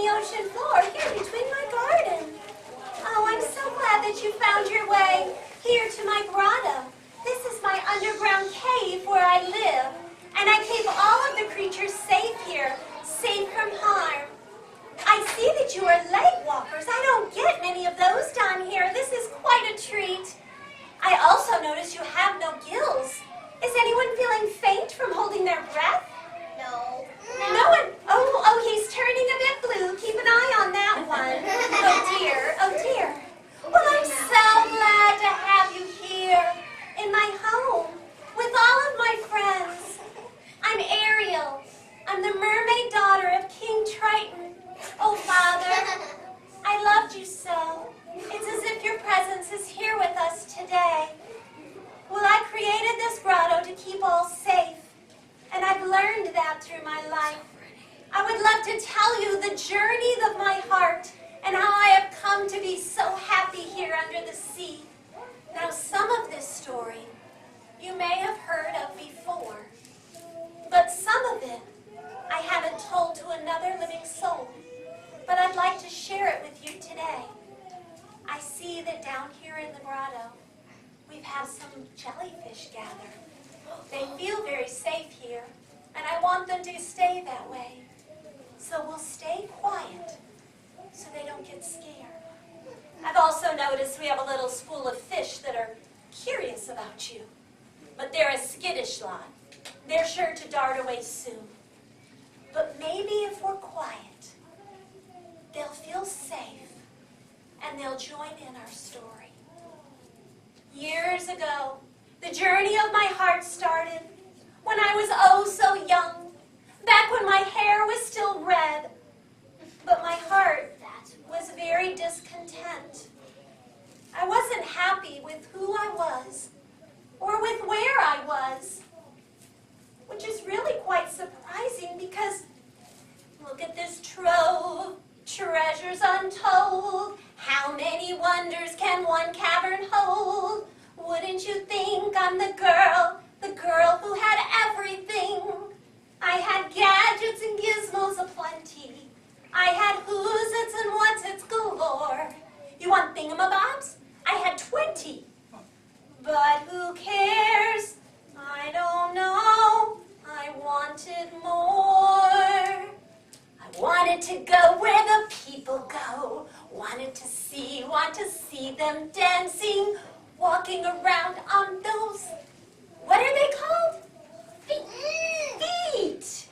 the ocean floor here between my garden. Oh, I'm so glad that you found your way here to my grotto. This is my underground cave where I live, and I keep all of the creatures safe here, safe from harm. I see that you are leg walkers. I don't get many of those down here. This is quite a treat. I also notice you have no gills. Is anyone feeling faint from holding their breath? No. No one? Oh, he's turning a bit blue. Keep an eye on that one. Oh dear, oh dear. Well, I'm so glad to have you here in my home with all of my friends. I'm Ariel. I'm the mermaid daughter of King Triton. Oh, Father, I loved you so. It's as if your presence is here with us today. Well, I created this grotto to keep all safe, and I've learned that through my life. I would love to tell you the journey of my heart and how I have come to be so happy here under the sea. Now, some of this story you may have heard of before, but some of it I haven't told to another living soul, but I'd like to share it with you today. I see that down here in the grotto, we've had some jellyfish gather. They feel very safe here, and I want them to stay that way. So we'll stay quiet so they don't get scared. I've also noticed we have a little school of fish that are curious about you, but they're a skittish lot. They're sure to dart away soon. But maybe if we're quiet, they'll feel safe and they'll join in our story. Years ago, the journey of my heart started when I was oh so young, back when my hair was still red, but my heart was very discontent. I wasn't happy with who I was or with where I was, which is really quite surprising because look at this trove, treasures untold. How many wonders can one cavern hold? Wouldn't you think I'm the girl who had everything? I had gadgets and gizmos aplenty. I had who's its and what's its galore. You want thingamabobs? I had 20. But who cares? I don't know. I wanted more. I wanted to go where the people go. Want to see them dancing, walking around on those, what are they called? Feet.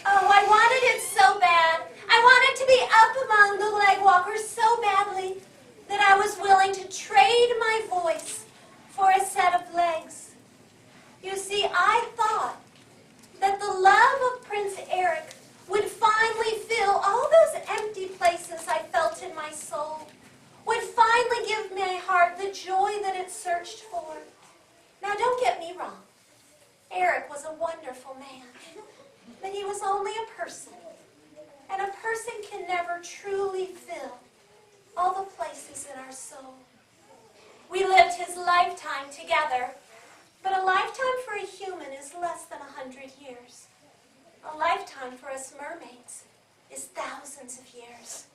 Oh, I wanted it so bad. I wanted to be up among the leg walkers so badly that I was willing to trade my voice for a set of legs. You see, I thought that the love of Prince Eric would finally fill all those empty places I felt in my soul, would finally give my heart the joy that it searched for. Now, don't get me wrong. Eric was a wonderful man, but he was only a person, and a person can never truly fill all the places in our soul. We lived his lifetime together, but a lifetime for a human is less than 100 years. A lifetime for us mermaids is thousands of years.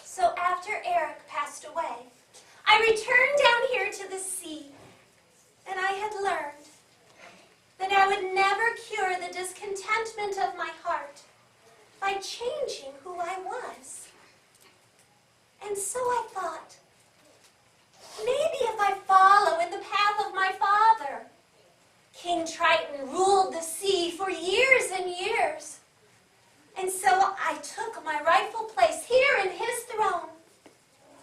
So after Eric passed away, I returned down here to the sea, and I had learned that I would never cure the discontentment of my heart by changing who I was. And so I thought, maybe if I follow in the path of my father. King Triton ruled the sea for years and years. And so I took my rightful place here in his throne,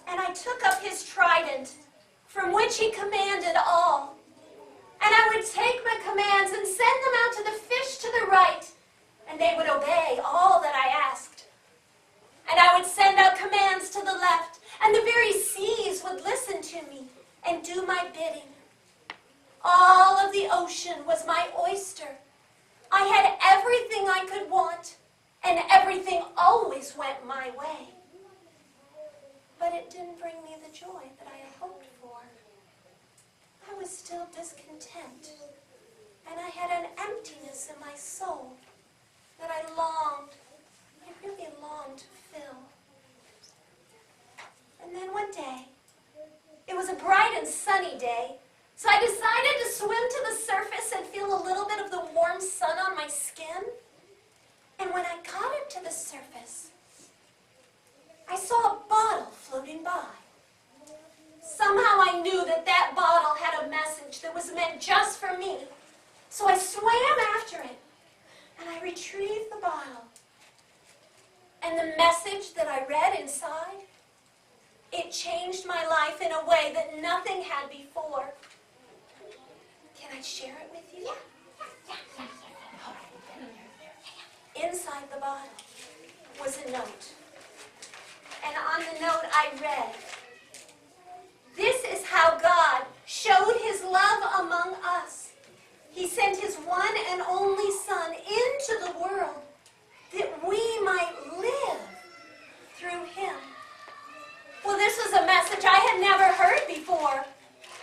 and I took up his trident, from which he commanded all. And I would take my commands and send them out to the fish to the right, and they would obey all that I asked. And I would send out commands to the left, and the very seas would listen to me and do my bidding. All of the ocean was my oyster. I had everything I could want, and everything always went my way. But it didn't bring me the joy that I had hoped for. I was still discontent, and I had an emptiness in my soul that I really longed to fill. wanted just for me. So I swam after it, and I retrieved the bottle. And the message that I read inside, it changed my life in a way that nothing had before. Can I share it with you? Inside the bottle was a note. And on the note I read, "This is how God showed his love among us. He sent his one and only Son into the world that we might live through him." Well, this was a message I had never heard before.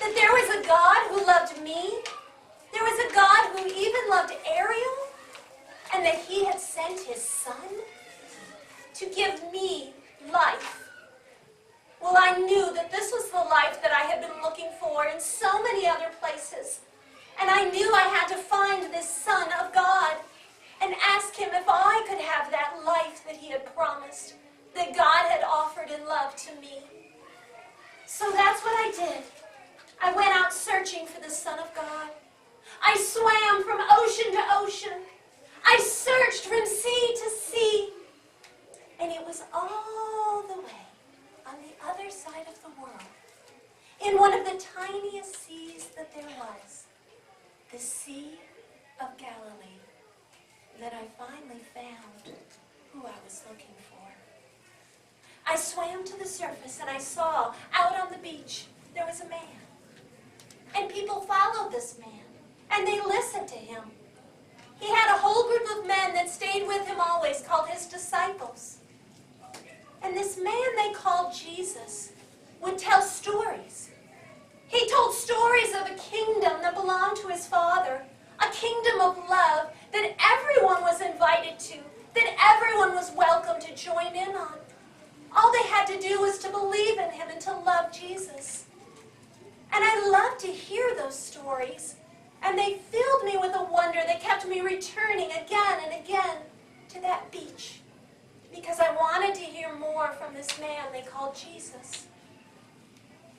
That there was a God who loved me. There was a God who even loved Ariel. And that he had sent his Son to give me life. Well, I knew that this was the life that I had been looking for in so many other places. And I knew I had to find this Son of God and ask him if I could have that life that he had promised, that God had offered in love to me. So that's what I did. I went out searching for the Son of God. I swam from ocean to ocean. I searched from sea to sea. And it was all the way on the other side of the world, in one of the tiniest seas that there was, the Sea of Galilee, that I finally found who I was looking for. I swam to the surface and I saw out on the beach there was a man. And people followed this man and they listened to him. He had a whole group of men that stayed with him always, called his disciples. And this man they called Jesus would tell stories. He told stories of a kingdom that belonged to his Father, a kingdom of love that everyone was invited to, that everyone was welcome to join in on. All they had to do was to believe in him and to love Jesus. And I loved to hear those stories. And they filled me with a wonder that kept me returning again and again to that beach. Because I wanted to hear more from this man they called Jesus.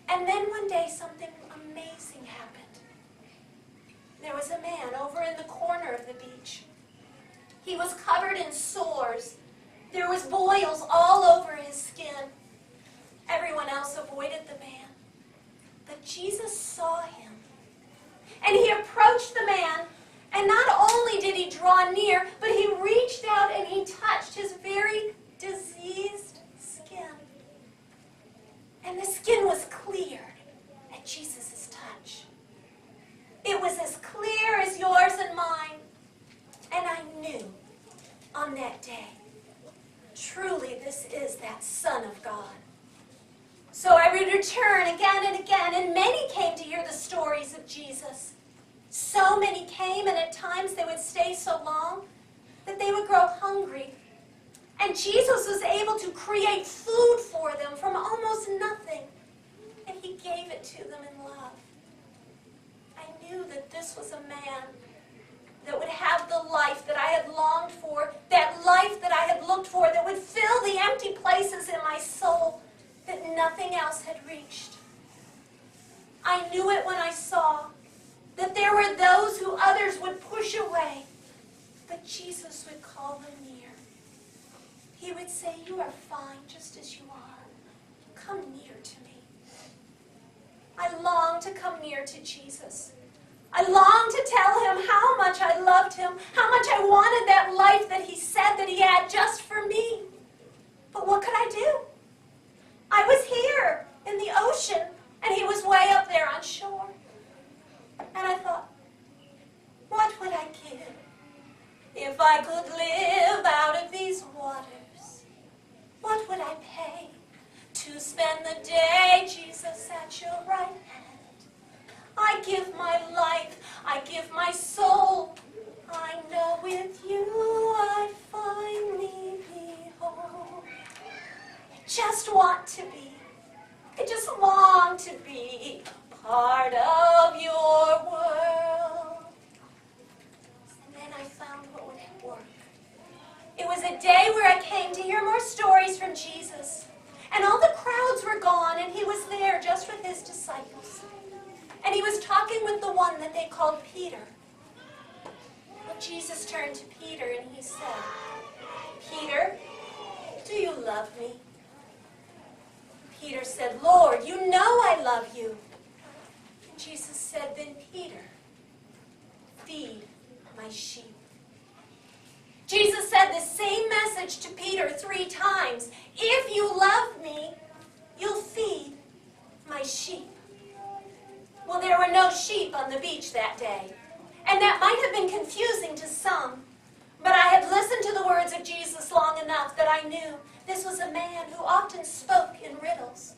And then one day something amazing happened. There was a man over in the corner of the beach. He was covered in sores. There was boils all over his skin. Everyone else avoided the man. But Jesus saw him. And he approached the man, and not only did he draw near, but he reached out and he touched his very diseased skin. And the skin was cleared at Jesus' touch. It was as clear as yours and mine. And I knew on that day, truly this is that Son of God. So I would return again and again, and many came to hear the stories of Jesus. So many came, and at times they would stay so long that they would grow hungry. And Jesus was able to create food for them from almost nothing, and he gave it to them in love. I knew that this was a man that would have the life that I had longed for, that life that I had looked for, that would fill the empty places in my soul that nothing else had reached. I knew it when I saw that there were those who others would push away, but Jesus would call them near. He would say, "You are fine just as you are. Come near to me." I longed to come near to Jesus. I longed to tell him how much I loved him, how much I wanted that life that he said that he had just for me. But what could I do? I was here in the ocean, and he was way up there on shore. And I thought, what would I give if I could live out of these waters? What would I pay to spend the day, Jesus, at your right hand? I give my life, I give my soul. I know with you I finally be whole. I just want to be, I just long to be part of your world. And then I found what would work. It was a day where I came to hear more stories from Jesus. And all the crowds were gone, and he was there just with his disciples. and he was talking with the one that they called Peter. Well, Jesus turned to Peter and he said, "Peter, do you love me?" Peter said, "Lord, you know I love you." And Jesus said, "Then Peter, feed my sheep." Jesus said the same message to Peter 3 times. If you love me, you'll feed my sheep. Well, there were no sheep on the beach that day, and that might have been confusing to some, but I had listened to the words of Jesus long enough that I knew this was a man who often spoke in riddles.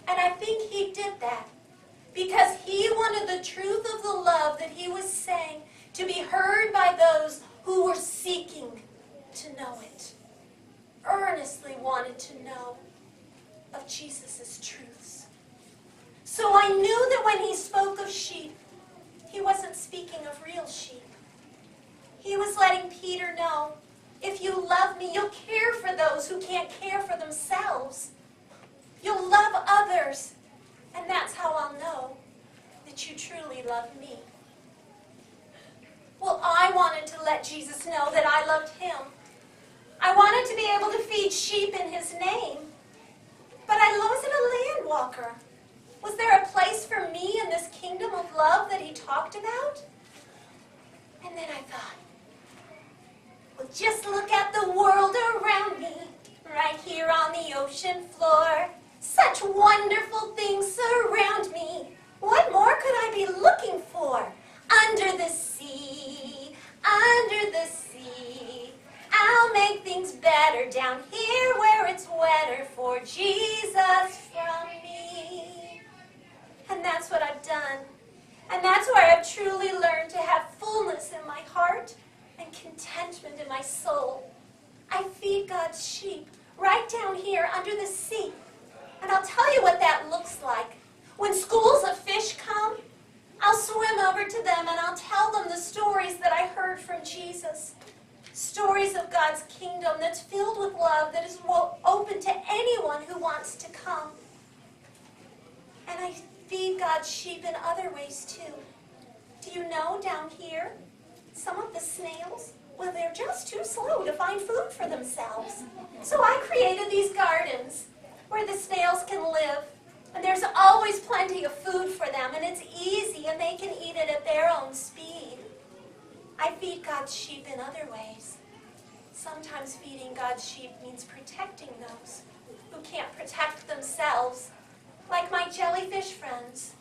And I think he did that because he wanted the truth of the love that he was saying to be heard by those who were seeking to know it, earnestly wanted to know of Jesus' truths. So I knew that when he spoke of sheep, he wasn't speaking of real sheep. He was letting Peter know, if you love me, you'll care for those who can't care for themselves. You'll love others, and that's how I'll know that you truly love me. Well, I wanted to let Jesus know that I loved him. I wanted to be able to feed sheep in his name, but I wasn't a land walker. Was there a place for me in this kingdom of love that he talked about? And then I thought, well, just look at the world around me, right here on the ocean floor. Such wonderful things surround me. What more could I be looking for? Under the sea, under the sea. I'll make things better down here where it's wetter for Jesus from me. And that's what I've done. And that's where I've truly learned to have fullness in my heart and contentment in my soul. I feed God's sheep right down here under the sea. And I'll tell you what that looks like. When schools of fish come, I'll swim over to them and I'll tell them the stories that I heard from Jesus. Stories of God's kingdom that's filled with love, that is open to anyone who wants to come. And I feed God's sheep in other ways too. Do you know down here, some of the snails, well, they're just too slow to find food for themselves. So I created these gardens where the snails can live. And there's always plenty of food for them, and it's easy, and they can eat it at their own speed. I feed God's sheep in other ways. Sometimes feeding God's sheep means protecting those who can't protect themselves, like my jellyfish friends.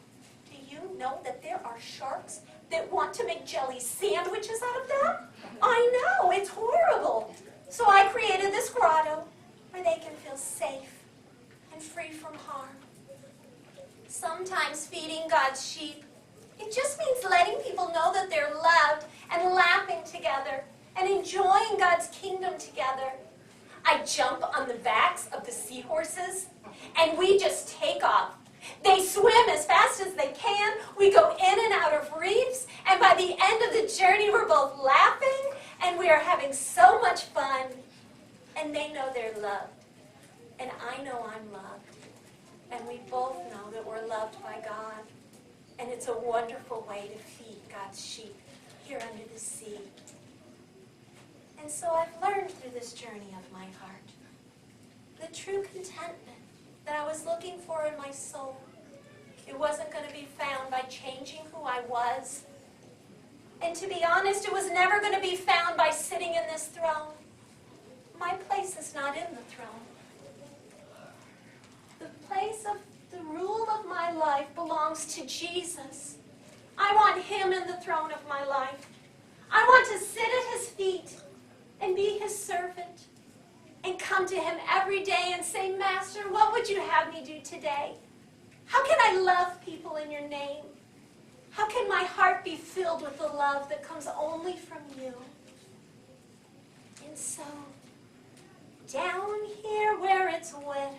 Do you know that there are sharks that want to make jelly sandwiches out of them? I know, it's horrible. So I created this grotto where they can feel safe and free from harm. Sometimes feeding God's sheep, it just means letting people know that they're loved and laughing together and enjoying God's kingdom together. I jump on the backs of the seahorses and we just take off. They swim as fast as they can. We go in and out of reefs, and by the end of the journey we're both laughing and we are having so much fun. And they know they're loved. And I know I'm loved. And we both know that we're loved by God. And it's a wonderful way to feed God's sheep here under the sea. And so I've learned through this journey of my heart the true contentment that I was looking for in my soul. It wasn't going to be found by changing who I was. And to be honest, it was never going to be found by sitting in this throne. My place is not in the throne. The place of the rule of my life belongs to Jesus. I want him in the throne of my life. I want to sit at his feet and be his servant and come to him every day and say, Master, what would you have me do today? How can I love people in your name? How can my heart be filled with the love that comes only from you? And so, down here where it's wetter,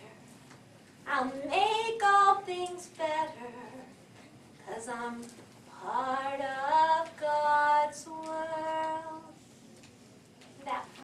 I'll make all things better, 'cause I'm part of